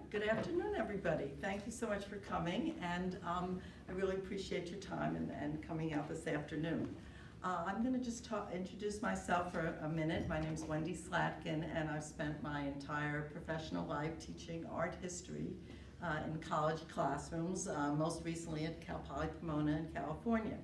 Good afternoon, everybody. Thank you so much for coming, and I really appreciate your time and coming out this afternoon. I'm going to just introduce myself for a minute. My name is Wendy Slatkin, and I've spent my entire professional life teaching art history in college classrooms, most recently at Cal Poly Pomona in California.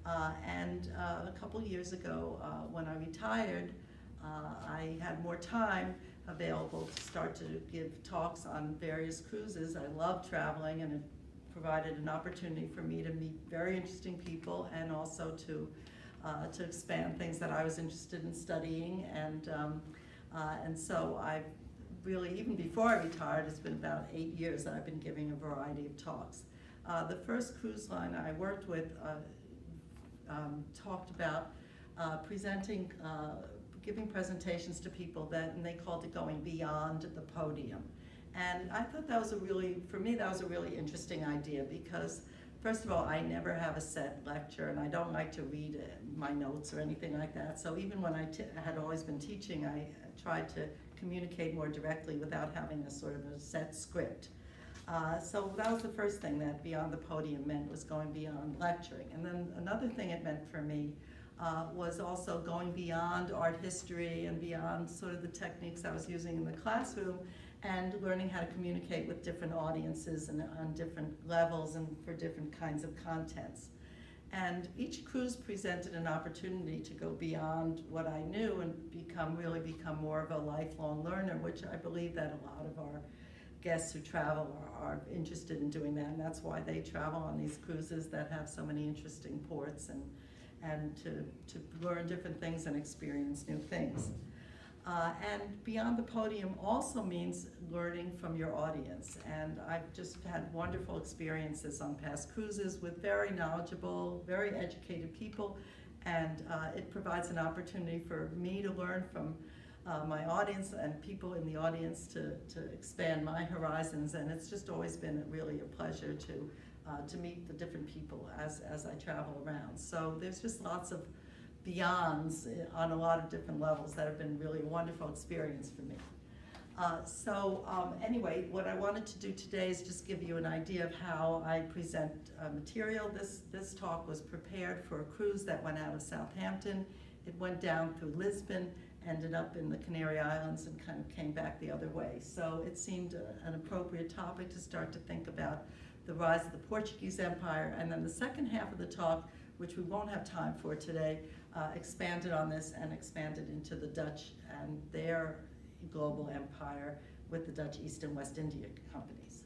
A couple years ago, when I retired, I had more time available to start to give talks on various cruises. I love traveling, and it provided an opportunity for me to meet very interesting people and also to expand things that I was interested in studying. And so I've really, even before I retired, it's been about 8 years that I've been giving a variety of talks. The first cruise line I worked with talked about presenting giving presentations to people and they called it going beyond the podium. And I thought that was for me, that was a really interesting idea because, first of all, I never have a set lecture and I don't like to read my notes or anything like that. So even when I had always been teaching, I tried to communicate more directly without having a sort of a set script. So that was the first thing that beyond the podium meant, was going beyond lecturing. And then another thing it meant for me was also going beyond art history and beyond sort of the techniques I was using in the classroom and learning how to communicate with different audiences and on different levels and for different kinds of contents. And each cruise presented an opportunity to go beyond what I knew and really become more of a lifelong learner, which I believe that a lot of our guests who travel are interested in doing that, and that's why they travel on these cruises that have so many interesting ports and to learn different things and experience new things. And beyond the podium also means learning from your audience. And I've just had wonderful experiences on past cruises with very knowledgeable, very educated people. And it provides an opportunity for me to learn from my audience and people in the audience to expand my horizons. And it's just always been really a pleasure to meet the different people as I travel around. So there's just lots of beyonds on a lot of different levels that have been really a wonderful experience for me. Anyway, what I wanted to do today is just give you an idea of how I present material. This talk was prepared for a cruise that went out of Southampton. It went down through Lisbon, ended up in the Canary Islands, and kind of came back the other way. So it seemed an appropriate topic to start to think about the rise of the Portuguese Empire. And then the second half of the talk, which we won't have time for today, expanded on this and expanded into the Dutch and their global empire with the Dutch East and West India companies.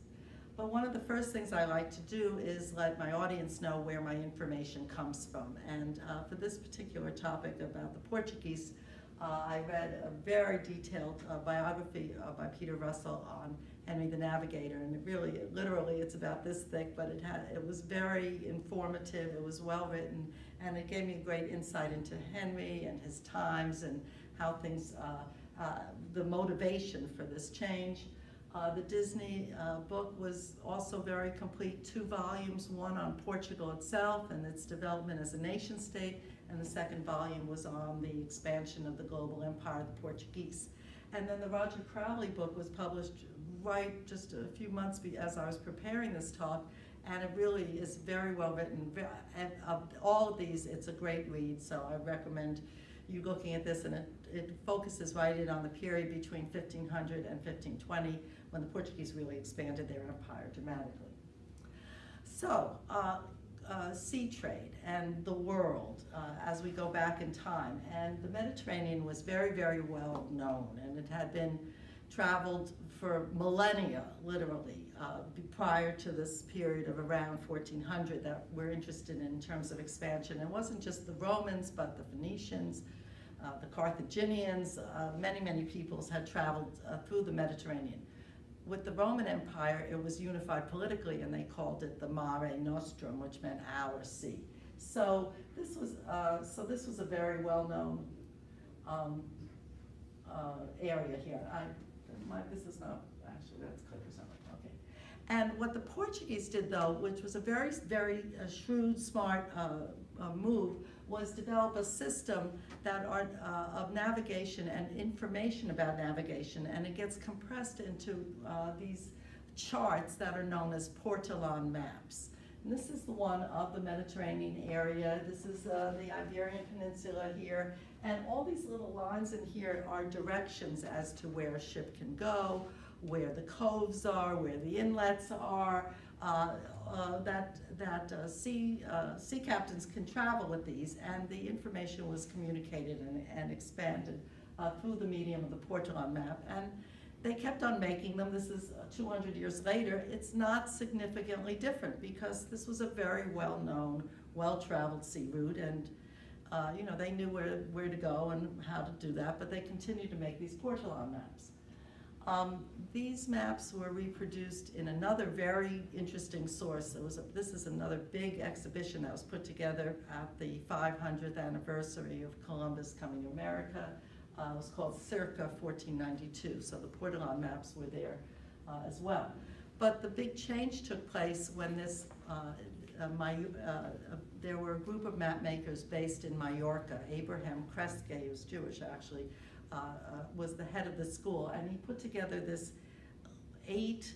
But one of the first things I like to do is let my audience know where my information comes from. And for this particular topic about the Portuguese, I read a very detailed biography by Peter Russell on Henry the Navigator, and literally, it's about this thick, but it was very informative, it was well written, and it gave me a great insight into Henry and his times and how things, the motivation for this change. The Disney book was also very complete, 2 volumes, one on Portugal itself and its development as a nation state, and the second volume was on the expansion of the global empire of the Portuguese. And then the Roger Crowley book was published right just a few months as I was preparing this talk, and it really is very well written. And of all of these, it's a great read, so I recommend you looking at this, and it focuses right in on the period between 1500 and 1520, when the Portuguese really expanded their empire dramatically. So, sea trade and the world as we go back in time. And the Mediterranean was very, very well known, and it had been traveled for millennia, literally, prior to this period of around 1400 that we're interested in terms of expansion. It wasn't just the Romans, but the Phoenicians, the Carthaginians, many, many peoples had traveled through the Mediterranean. With the Roman Empire, it was unified politically, and they called it the Mare Nostrum, which meant our sea. So this was a very well-known area here. This is not actually, that's click or something. Okay. And what the Portuguese did, though, which was a very, very shrewd, smart move, was develop a system that of navigation and information about navigation, and it gets compressed into these charts that are known as Portolan maps. And this is the one of the Mediterranean area. This is the Iberian Peninsula here. And all these little lines in here are directions as to where a ship can go, where the coves are, where the inlets are, sea captains can travel with these, and the information was communicated and expanded through the medium of the Portolan map. And they kept on making them. This is 200 years later. It's not significantly different because this was a very well-known, well-traveled sea route, and they knew where to go and how to do that, but they continued to make these Portolan maps. These maps were reproduced in another very interesting source. This is another big exhibition that was put together at the 500th anniversary of Columbus coming to America. It was called Circa 1492, so the Portolan maps were there as well. But the big change took place when there were a group of map makers based in Mallorca. Abraham Kresge, who's Jewish actually, was the head of the school, and he put together this 8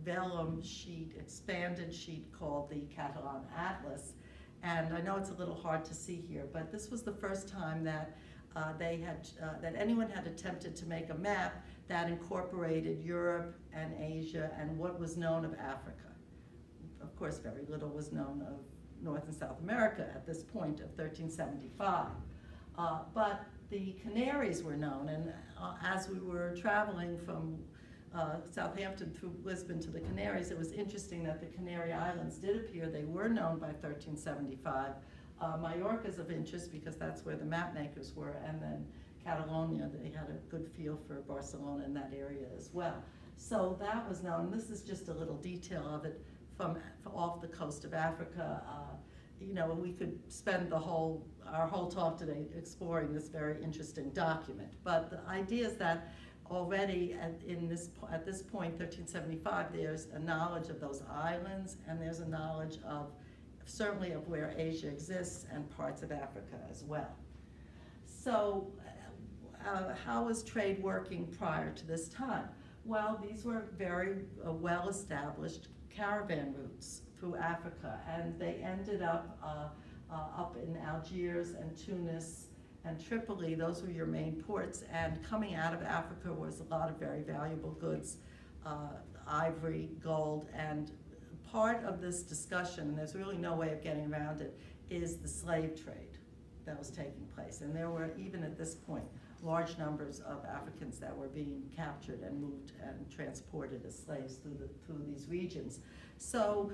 vellum sheet, expanded sheet called the Catalan Atlas. And I know it's a little hard to see here, but this was the first time that that anyone had attempted to make a map that incorporated Europe and Asia and what was known of Africa. Of course, very little was known of North and South America at this point of 1375. But the Canaries were known, and as we were traveling from Southampton through Lisbon to the Canaries, it was interesting that the Canary Islands did appear. They were known by 1375. Mallorca is of interest because that's where the map makers were, and then Catalonia, they had a good feel for Barcelona in that area as well. So that was known. This is just a little detail of it from off the coast of Africa. We could spend our whole talk today exploring this very interesting document. But the idea is that already at this point, 1375, there's a knowledge of those islands, and there's a knowledge of certainly of where Asia exists and parts of Africa as well. So how was trade working prior to this time? Well, these were very well-established caravan routes through Africa, and they ended up in Algiers and Tunis and Tripoli. Those were your main ports, and coming out of Africa was a lot of very valuable goods, ivory, gold, and part of this discussion, and there's really no way of getting around it, is the slave trade that was taking place. And there were, even at this point, large numbers of Africans that were being captured and moved and transported as slaves through these regions. So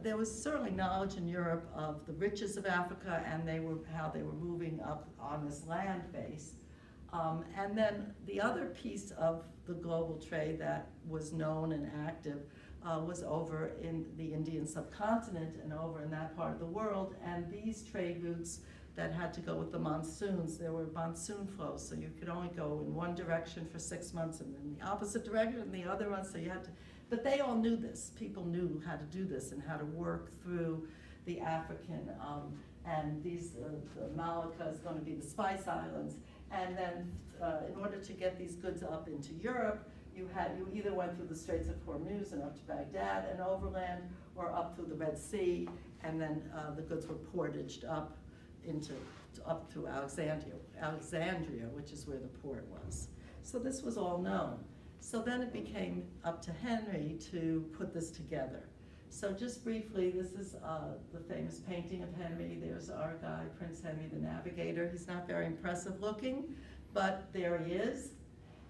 there was certainly knowledge in Europe of the riches of Africa and how they were moving up on this land base. And then the other piece of the global trade that was known and active was over in the Indian subcontinent and over in that part of the world. And these trade routes that had to go with the monsoons, there were monsoon flows, so you could only go in one direction for 6 months and then the opposite direction and the other one, so you had to, but they all knew this. People knew how to do this and how to work through the African, and these, the Malacca is going to be the Spice Islands. And then in order to get these goods up into Europe, you either went through the Straits of Hormuz and up to Baghdad and overland, or up through the Red Sea, and then the goods were portaged up through Alexandria, which is where the port was. So this was all known. So then it became up to Henry to put this together. So just briefly, this is the famous painting of Henry. There's our guy, Prince Henry the Navigator. He's not very impressive looking, but there he is.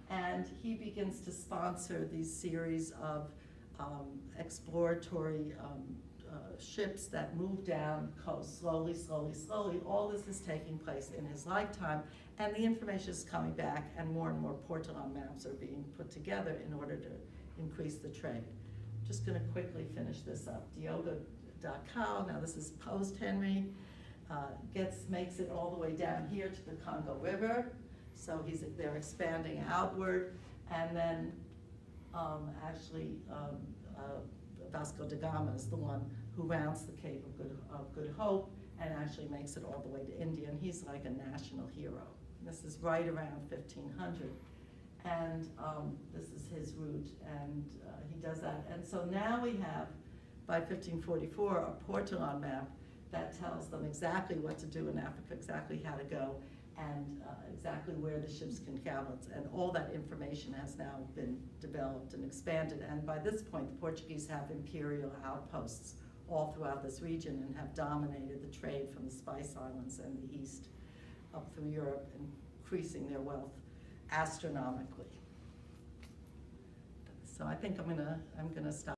And he begins to sponsor these series of exploratory ships that move down coast slowly, slowly, slowly. All this is taking place in his lifetime, and the information is coming back, and more Portolan maps are being put together in order to increase the trade. Just going to quickly finish this up. Diogo da Cao, now this is post-Henry, makes it all the way down here to the Congo River. So they're expanding outward, and then Vasco da Gama is the one who rounds the Cape of Good Hope and actually makes it all the way to India, and he's like a national hero. This is right around 1500. and this is his route, and he does that. And so now we have, by 1544, a Portolan map that tells them exactly what to do in Africa, exactly how to go, and exactly where the ships can travel. And all that information has now been developed and expanded. And by this point, the Portuguese have imperial outposts all throughout this region and have dominated the trade from the Spice Islands and the east up through Europe, increasing their wealth astronomically. So I think I'm gonna stop.